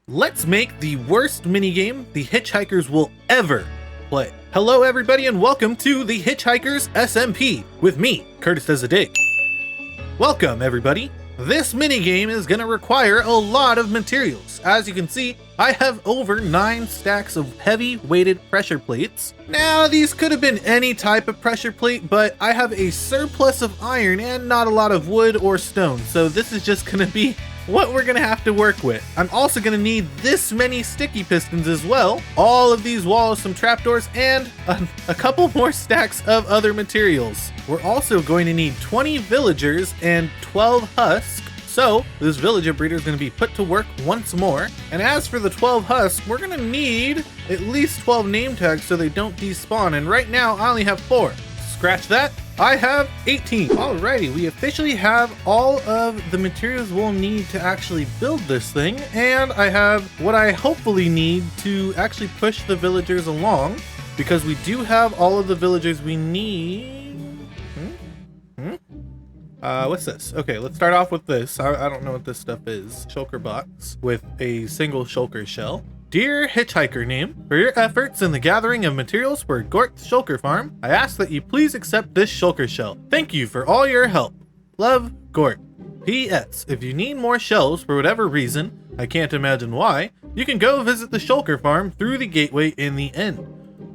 Let's make the worst minigame the Hitchhikers will ever play. Hello everybody and welcome to the Hitchhikers SMP with me, CurtisDoesADig. Welcome everybody. This minigame is going to require a lot of materials. As you can see, I have over 9 stacks of heavy weighted pressure plates. Now these could have been any type of pressure plate, but I have a surplus of iron and not a lot of wood or stone, so this is just going to be what we're gonna have to work with. I'm also gonna need this many sticky pistons as well, all of these walls, some trapdoors, and a couple more stacks of other materials. We're also going to need 20 villagers and 12 husks. So this villager breeder is going to be put to work once more. And as for the 12 husks, we're going to need at least 12 name tags so they don't despawn. And right now I only have 4. Scratch that. I have 18. Alrighty, we officially have all of the materials we'll need to actually build this thing, and I have what I hopefully need to actually push the villagers along, because we do have all of the villagers we need. What's this? Okay, let's start off with this. I don't know what this stuff is. Shulker box with a single shulker shell. Dear Hitchhiker name, for your efforts in the gathering of materials for Gort's Shulker Farm, I ask that you please accept this shulker shell. Thank you for all your help. Love, Gort. P.S. If you need more shells for whatever reason, I can't imagine why, you can go visit the Shulker Farm through the gateway in the end.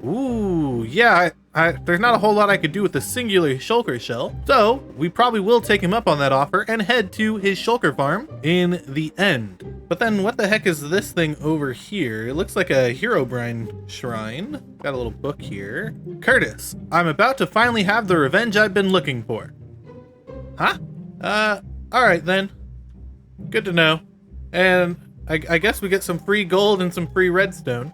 Ooh, yeah, there's not a whole lot I could do with the singular shulker shell, so we probably will take him up on that offer and head to his shulker farm in the end. But then what the heck is this thing over here? It looks like a Herobrine shrine. Got a little book here. Curtis, I'm about to finally have the revenge I've been looking for. Huh? Alright then. Good to know. And I guess we get some free gold and some free redstone.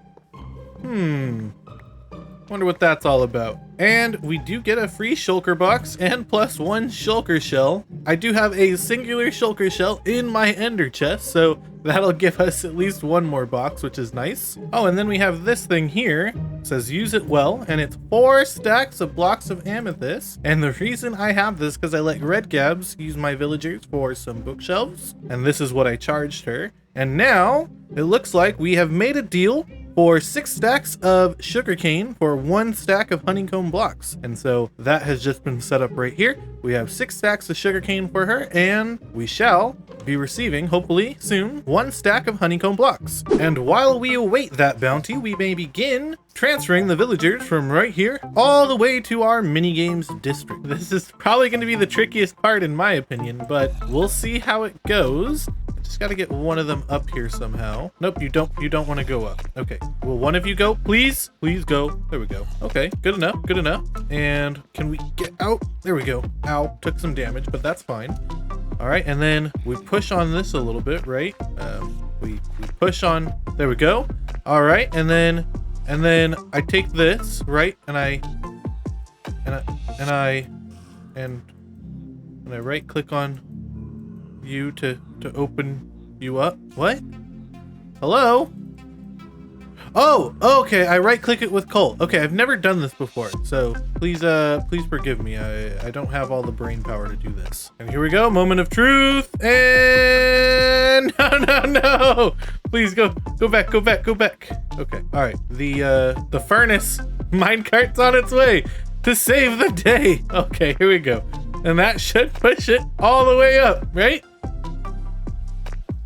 Wonder what that's all about. And we do get a free shulker box and plus 1 shulker shell. I do have a singular shulker shell in my ender chest, so that'll give us at least 1 more box, which is nice. Oh, and then we have this thing here. It says use it well, and it's 4 stacks of blocks of amethyst. And the reason I have this because I let Red Gabs use my villagers for some bookshelves, and this is what I charged her. And now it looks like we have made a deal for 6 stacks of sugarcane for 1 stack of honeycomb blocks. And so that has just been set up right here. We have 6 stacks of sugarcane for her, and we shall be receiving, hopefully soon, 1 stack of honeycomb blocks. And while we await that bounty, we may begin transferring the villagers from right here all the way to our minigames district. This is probably going to be the trickiest part in my opinion, but we'll see how it goes. Just gotta get one of them up here somehow. Nope, you don't want to go up. Okay, will one of you go? Please go. There we go. Okay, good enough. And can we get out? There we go. Ow, took some damage, but that's fine. All right, and then we push on this a little bit, right? We push on, there we go. All right, and then I take this, right? And I right click on you to open you up. What? Hello? Oh, okay, I right click it with Colt. Okay, I've never done this before, so please forgive me. I don't have all the brain power to do this. And here we go, moment of truth, and no. Please go back. Okay, all right, the furnace minecart's on its way to save the day. Okay, here we go. And that should push it all the way up, right?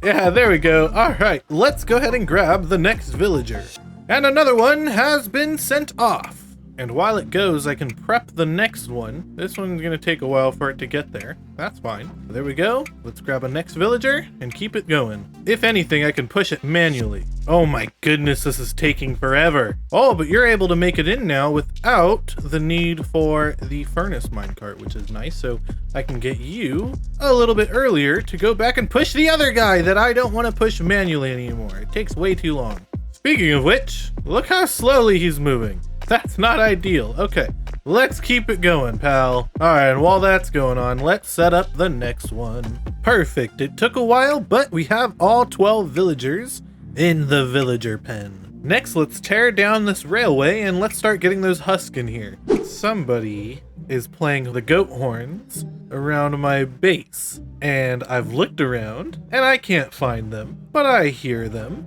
Yeah, there we go. All right, let's go ahead and grab the next villager. And another one has been sent off. And while it goes, I can prep the next one. This one's gonna take a while for it to get there. That's fine. There we go. Let's grab a next villager and keep it going. If anything, I can push it manually. Oh my goodness, this is taking forever. Oh, but you're able to make it in now without the need for the furnace minecart, which is nice. So I can get you a little bit earlier to go back and push the other guy that I don't want to push manually anymore. It takes way too long. Speaking of which, look how slowly he's moving. That's not ideal. Okay, let's keep it going, pal. All right, and while that's going on, let's set up the next one. Perfect. It took a while, but we have all 12 villagers in the villager pen. Next, let's tear down this railway and let's start getting those husks in here. Somebody is playing the goat horns. around my base. And I've looked around, and I can't find them, but I hear them.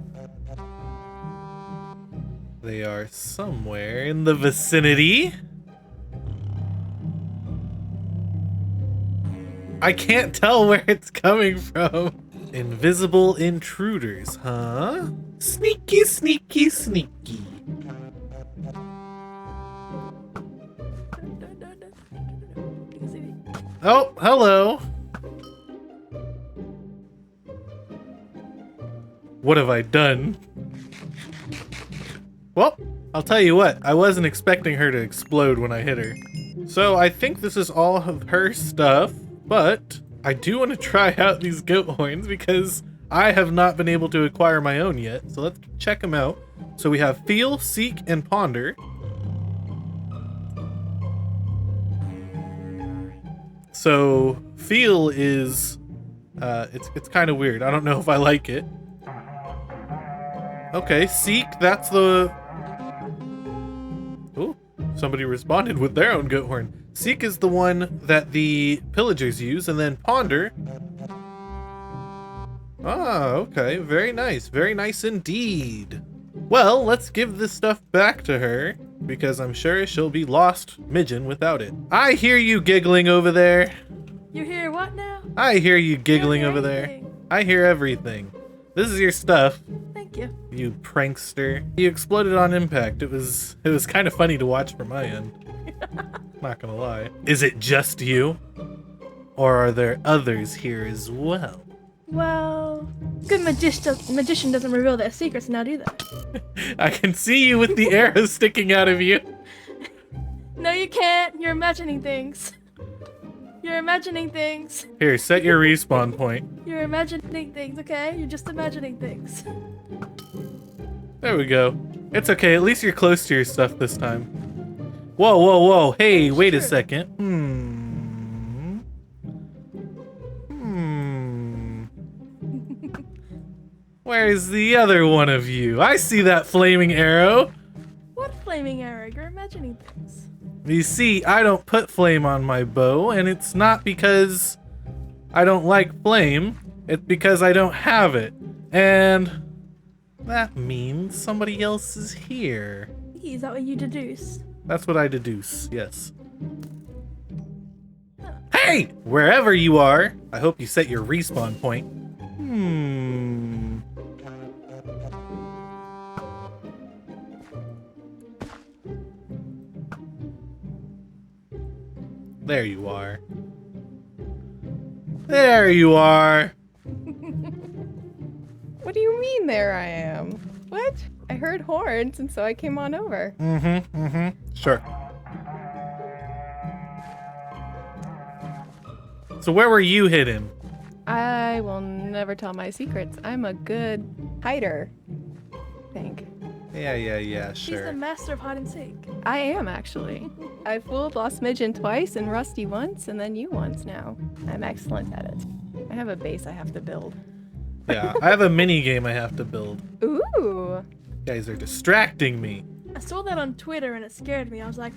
They are somewhere in the vicinity. I can't tell where it's coming from. Invisible intruders, huh? Sneaky, sneaky, sneaky. Oh, hello. What have I done? Well, I'll tell you what, I wasn't expecting her to explode when I hit her. So I think this is all of her stuff, but I do want to try out these goat horns because I have not been able to acquire my own yet. So let's check them out. So we have Feel, Seek, and Ponder. So Feel is, it's kind of weird. I don't know if I like it. Okay, Seek, that's the... Ooh, somebody responded with their own goat horn. Seek is the one that the pillagers use, and then Ponder. Ah, okay, very nice indeed. Well, let's give this stuff back to her, because I'm sure she'll be lost midgeon without it. I hear you giggling over there. You hear what now? I hear you giggling over there. Anything. I hear everything. This is your stuff. Thank you. You prankster. You exploded on impact. It was kind of funny to watch from my end. Not gonna lie. Is it just you? Or are there others here as well? Well, good magician doesn't reveal their secrets now, do they? I can see you with the arrow sticking out of you. No, you can't. You're imagining things. You're imagining things. Here, set your respawn point. You're imagining things, okay? You're just imagining things. There we go. It's okay. At least you're close to your stuff this time. Whoa, whoa, whoa. Hey, wait a second. Where's the other one of you? I see that flaming arrow. What flaming arrow? You're imagining things. You see, I don't put flame on my bow, and it's not because I don't like flame. It's because I don't have it. And that means somebody else is here. Is that what you deduced? That's what I deduce, yes. Hey! Wherever you are, I hope you set your respawn point. There you are. There you are. What do you mean there I am? What? I heard horns and so I came on over. Sure. So where were you hidden? I will never tell my secrets. I'm a good hider, I think. Yeah, She's the sure. master of hide and seek. I am, actually. I fooled Lost Midgeon twice and Rusty once and then you once now. I'm excellent at it. I have a base I have to build. Yeah, I have a mini game I have to build. Ooh! You guys are distracting me. I saw that on Twitter and it scared me. I was like,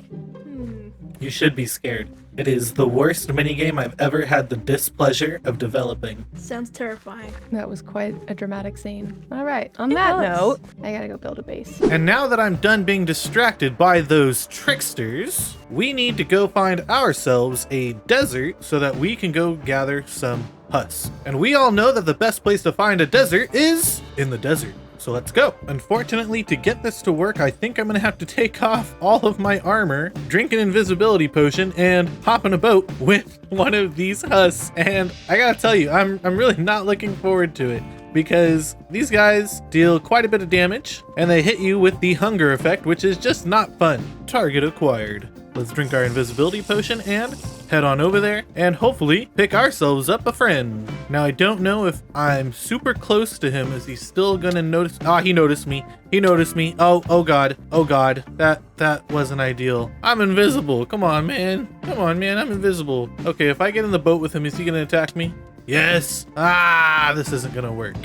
You should be scared. It is the worst minigame I've ever had the displeasure of developing. sounds terrifying. That was quite a dramatic scene. Alright, on It that was. note, I gotta go build a base. And now that I'm done being distracted by those tricksters, we need to go find ourselves a desert so that we can go gather some husk. And we all know that the best place to find a desert is in the desert. So let's go. Unfortunately, to get this to work, I think I'm gonna have to take off all of my armor, drink an invisibility potion, and hop in a boat with one of these husks. And I gotta tell you, I'm really not looking forward to it, because these guys deal quite a bit of damage, and they hit you with the hunger effect, which is just not fun. Target acquired. Let's drink our invisibility potion and head on over there and hopefully pick ourselves up a friend. Now, I don't know if I'm super close to him. Is he still gonna notice? Ah, he noticed me. He noticed me. Oh god. Oh god. That wasn't ideal. I'm invisible. Come on, man. Come on, man. I'm invisible. Okay, if I get in the boat with him, is he gonna attack me? Yes. Ah, this isn't gonna work.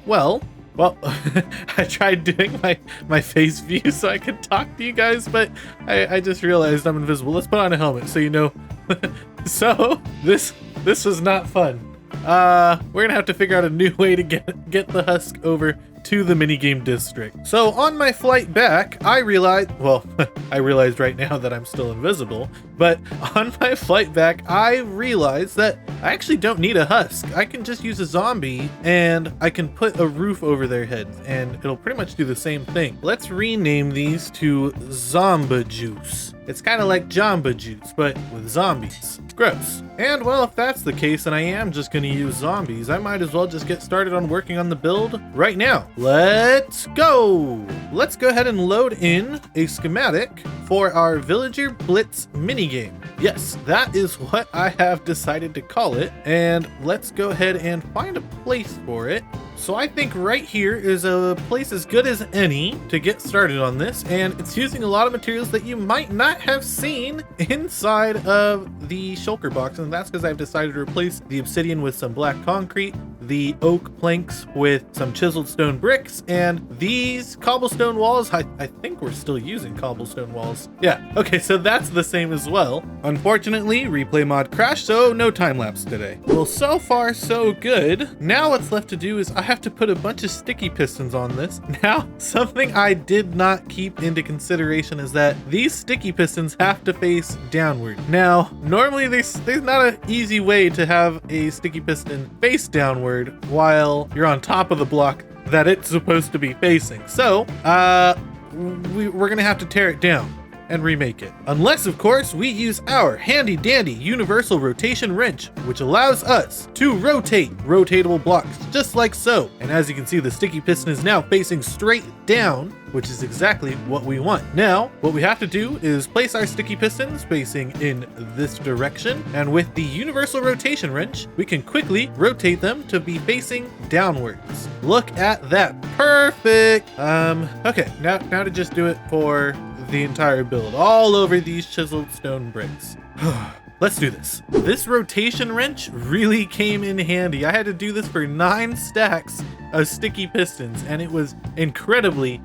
Well, Well, I tried doing my face view so I could talk to you guys, but I just realized I'm invisible. Let's put on a helmet so you know. So this was not fun. We're gonna have to figure out a new way to get the husk over to the minigame district. So on my flight back, I realized, well, I realized right now that I'm still invisible, but on my flight back, I realized that I actually don't need a husk. I can just use a zombie and I can put a roof over their heads and it'll pretty much do the same thing. Let's rename these to Zomba Juice. It's kind of like Jamba Juice, but with zombies. Gross. And well, if that's the case and I am just going to use zombies, I might as well just get started on working on the build right now. Let's go! Let's go ahead and load in a schematic for our Villager Blitz minigame. Yes, that is what I have decided to call it. And let's go ahead and find a place for it. So I think right here is a place as good as any to get started on this, and it's using a lot of materials that you might not have seen inside of the shulker box, and that's because I've decided to replace the obsidian with some black concrete, the oak planks with some chiseled stone bricks, and these cobblestone walls. I think we're still using cobblestone walls. Yeah, okay, so that's the same as well. Unfortunately, replay mod crashed, so no time lapse today. Well, so far so good. Now what's left to do is I have to put a bunch of sticky pistons on this. Now, something I did not keep into consideration is that these sticky pistons have to face downward. Now, normally there's not an easy way to have a sticky piston face downward while you're on top of the block that it's supposed to be facing. So, we're gonna have to tear it down and remake it. Unless, of course, we use our handy dandy universal rotation wrench, which allows us to rotate rotatable blocks just like so. And as you can see, the sticky piston is now facing straight down, which is exactly what we want. Now, what we have to do is place our sticky pistons facing in this direction, and with the universal rotation wrench, we can quickly rotate them to be facing downwards. Look at that, perfect. Okay, now to just do it for the entire build, all over these chiseled stone bricks. Let's do this. This rotation wrench really came in handy. I had to do this for 9 stacks of sticky pistons, and it was incredibly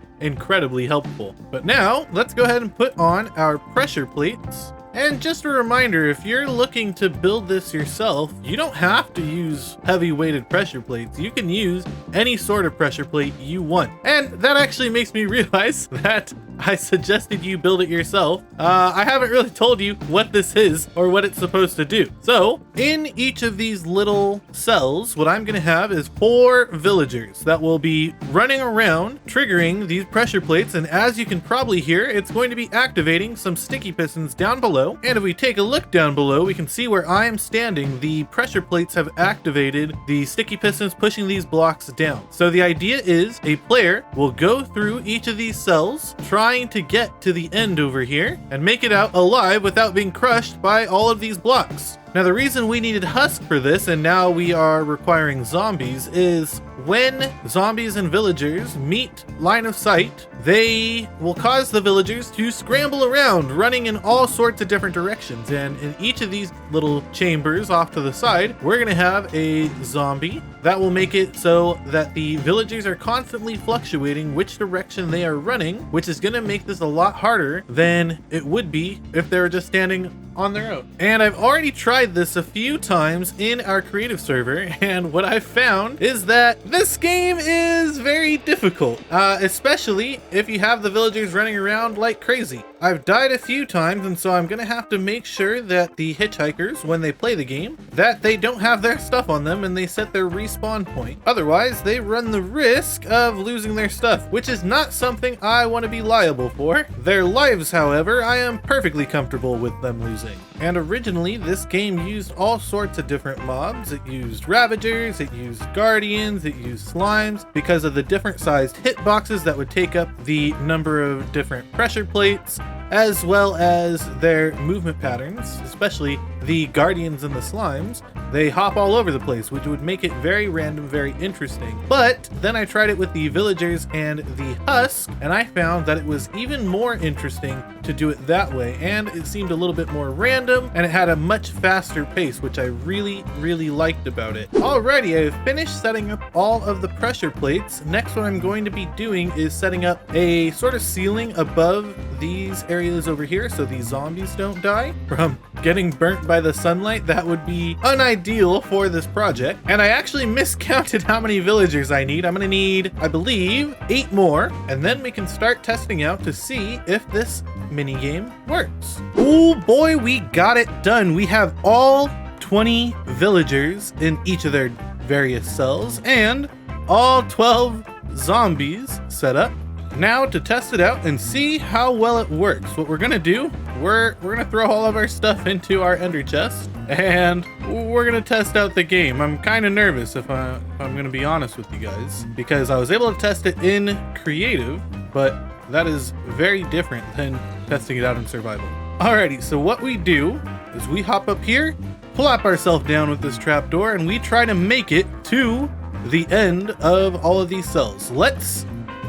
helpful. But now, let's go ahead and put on our pressure plates. And just a reminder, if you're looking to build this yourself, you don't have to use heavy weighted pressure plates. You can use any sort of pressure plate you want. And that actually makes me realize that I suggested you build it yourself. I haven't really told you what this is or what it's supposed to do. So in each of these little cells, what I'm gonna have is 4 villagers that will be running around, triggering these pressure plates. And as you can probably hear, it's going to be activating some sticky pistons down below. And if we take a look down below, we can see where I am standing, the pressure plates have activated the sticky pistons, pushing these blocks down. So the idea is a player will go through each of these cells, trying to get to the end over here and make it out alive without being crushed by all of these blocks. Now, the reason we needed husk for this, and now we are requiring zombies, is when zombies and villagers meet line of sight, they will cause the villagers to scramble around, running in all sorts of different directions. And in each of these little chambers off to the side, we're gonna have a zombie that will make it so that the villagers are constantly fluctuating which direction they are running, which is gonna make this a lot harder than it would be if they were just standing on their own. And I've already tried this a few times in our creative server, and what I've found is that this game is very difficult, especially if you have the villagers running around like crazy. I've died a few times, and so I'm gonna have to make sure that the hitchhikers, when they play the game, that they don't have their stuff on them and they set their respawn point. Otherwise, they run the risk of losing their stuff, which is not something I want to be liable for. Their lives, however, I am perfectly comfortable with them losing. And originally, this game used all sorts of different mobs. It used Ravagers, it used Guardians, it used Slimes, because of the different sized hitboxes that would take up the number of different pressure plates, as well as their movement patterns, especially the Guardians and the Slimes. they hop all over the place, which would make it very random, very interesting. But then I tried it with the villagers and the husk, and I found that it was even more interesting to do it that way, and it seemed a little bit more random, and it had a much faster pace, which I really liked about it. Alrighty, I've finished setting up all of the pressure plates. Next, what I'm going to be doing is setting up a sort of ceiling above these areas over here so these zombies don't die from getting burnt by the sunlight. That would be unideal for this project. And I actually miscounted how many villagers I need. I'm gonna need, I believe, 8 more, and then we can start testing out to see if this mini game works. Oh boy, we got it done. We have all 20 villagers in each of their various cells and all 12 zombies set up. Now to test it out and see how well it works, what we're gonna do, we're gonna throw all of our stuff into our ender chest and we're gonna test out the game. I'm kind of nervous if I'm gonna be honest with you guys, because I was able to test it in creative, but that is very different than testing it out in survival. Alrighty, so what we do is we hop up here, plop ourselves down with this trapdoor, and we try to make it to the end of all of these cells. Let's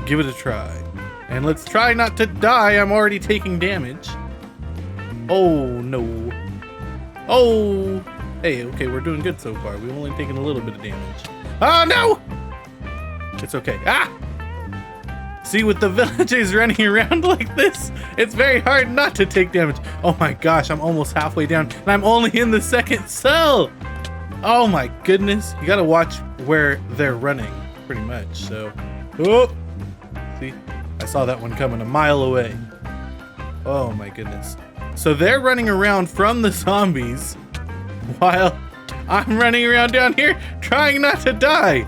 give it a try. And let's try not to die. I'm already taking damage. Oh, no. Oh. Hey, okay, we're doing good so far. We've only taken a little bit of damage. Oh, no! It's okay. Ah! See, with the villagers running around like this, it's very hard not to take damage. Oh my gosh, I'm almost halfway down, and I'm only in the second cell. Oh my goodness. You gotta watch where they're running, pretty much, so. Oh! See, I saw that one coming a mile away. Oh my goodness. So they're running around from the zombies while I'm running around down here trying not to die.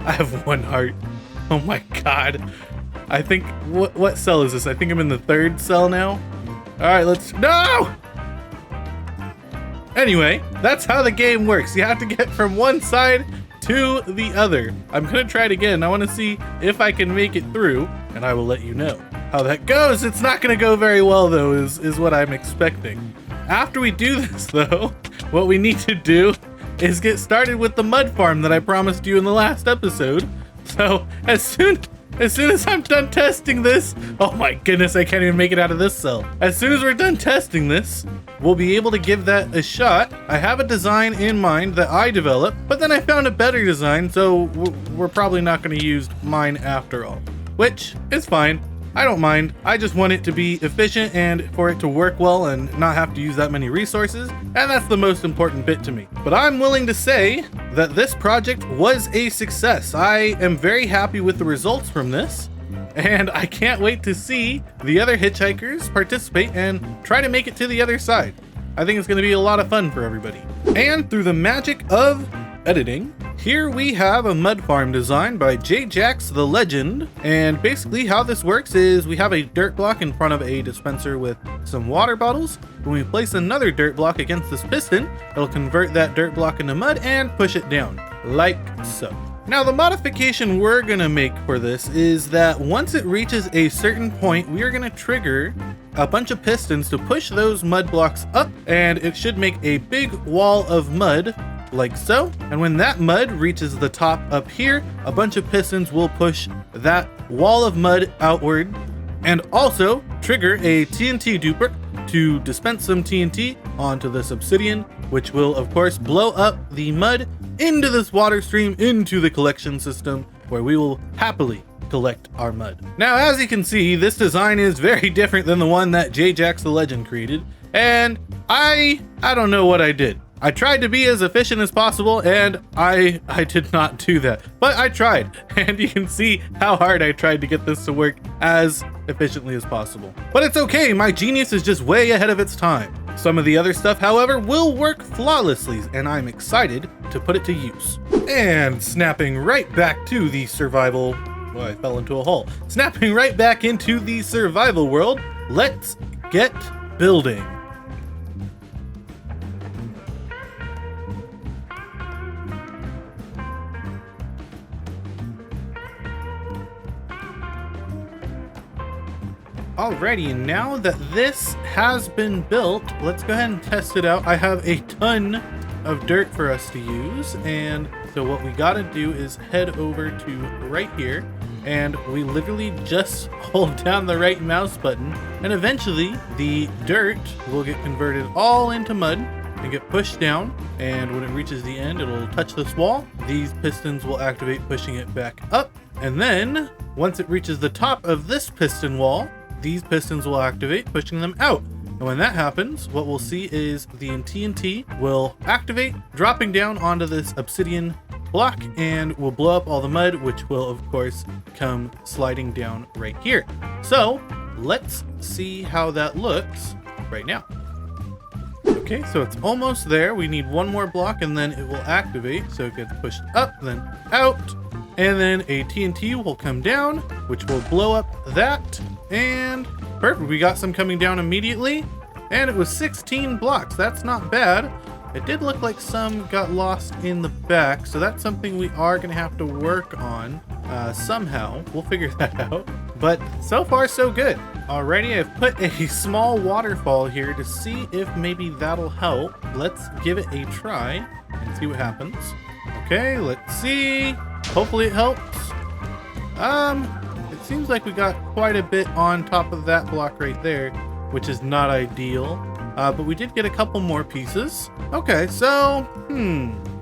I have 1 heart. Oh my god. I think, what cell is this? I think I'm in the 3rd cell now. All right, let's, no! Anyway, that's how the game works. You have to get from one side to the other. I'm gonna try it again. I wanna see if I can make it through, and I will let you know how that goes. It's not gonna go very well though, is what I'm expecting. After we do this though, what we need to do is get started with the mud farm that I promised you in the last episode. So as soon as I'm done testing this, oh my goodness, I can't even make it out of this cell. As soon as we're done testing this, we'll be able to give that a shot. I have a design in mind that I developed, but then I found a better design, so we're probably not going to use mine after all, which is fine. I don't mind. I just want it to be efficient and for it to work well and not have to use that many resources, and that's the most important bit to me. But I'm willing to say that this project was a success. I am very happy with the results from this, and I can't wait to see the other hitchhikers participate and try to make it to the other side. I think it's going to be a lot of fun for everybody. And through the magic of editing, here we have a mud farm designed by J-Jax the Legend, and basically how this works is we have a dirt block in front of a dispenser with some water bottles. When we place another dirt block against this piston, it'll convert that dirt block into mud and push it down, like so. Now the modification we're gonna make for this is that once it reaches a certain point, we are gonna trigger a bunch of pistons to push those mud blocks up, and it should make a big wall of mud like so. And when that mud reaches the top up here, a bunch of pistons will push that wall of mud outward, and also trigger a TNT duper to dispense some TNT onto this obsidian, which will of course blow up the mud into this water stream into the collection system, where we will happily collect our mud. Now, as you can see, this design is very different than the one that J-Jax the Legend created, and I don't know what I did. I tried to be as efficient as possible, and I did not do that, but I tried, and you can see how hard I tried to get this to work as efficiently as possible. But it's okay, my genius is just way ahead of its time. Some of the other stuff, however, will work flawlessly, and I'm excited to put it to use. And snapping right back to the survival, well, I fell into a hole. Snapping right back into the survival world, let's get building. Alrighty, now that this has been built, let's go ahead and test it out. I have a ton of dirt for us to use, and so what we gotta do is head over to right here, and we literally just hold down the right mouse button, and eventually the dirt will get converted all into mud and get pushed down, and when it reaches the end, it'll touch this wall. These pistons will activate, pushing it back up, and then once it reaches the top of this piston wall, these pistons will activate, pushing them out. And when that happens, what we'll see is the TNT will activate, dropping down onto this obsidian block, and will blow up all the mud, which will of course come sliding down right here. So let's see how that looks right now. Okay, so it's almost there. We need one more block and then it will activate. So it gets pushed up, then out, and then a TNT will come down, which will blow up that, and perfect. We got some coming down immediately, and it was 16 blocks. That's not bad. It did look like some got lost in the back, so that's something we are going to have to work on somehow. We'll figure that out. But so far, so good. Alrighty, I've put a small waterfall here to see if maybe that'll help. Let's give it a try and see what happens. Okay, let's see. Hopefully it helps. It seems like we got quite a bit on top of that block right there, which is not ideal. But we did get a couple more pieces. Okay, so,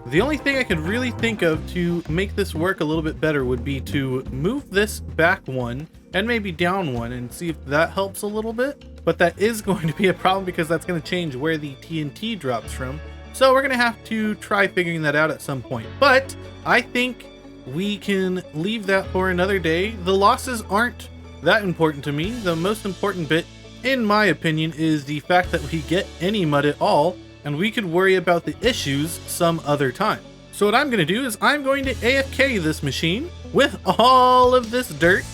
the only thing I could really think of to make this work a little bit better would be to move this back one and maybe down one and see if that helps a little bit. But that is going to be a problem because that's going to change where the TNT drops from. So we're going to have to try figuring that out at some point. But I think we can leave that for another day. The losses aren't that important to me. The most important bit, in my opinion, is the fact that we get any mud at all, and we could worry about the issues some other time. So what I'm going to do is I'm going to AFK this machine with all of this dirt,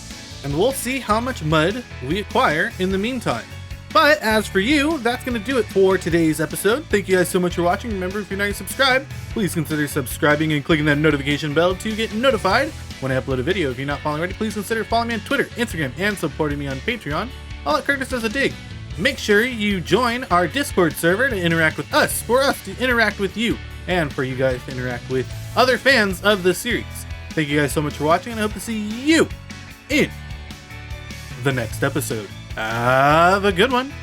and we'll see how much mud we acquire in the meantime. But as for you, that's going to do it for today's episode. Thank you guys so much for watching. Remember, if you're not yet subscribed, please consider subscribing and clicking that notification bell to get notified when I upload a video. If you're not following already, please consider following me on Twitter, Instagram, and supporting me on Patreon, all at CurtisDoesADig. Make sure you join our Discord server to interact with us, for us to interact with you, and for you guys to interact with other fans of the series. Thank you guys so much for watching, and I hope to see you in the next episode. Have a good one.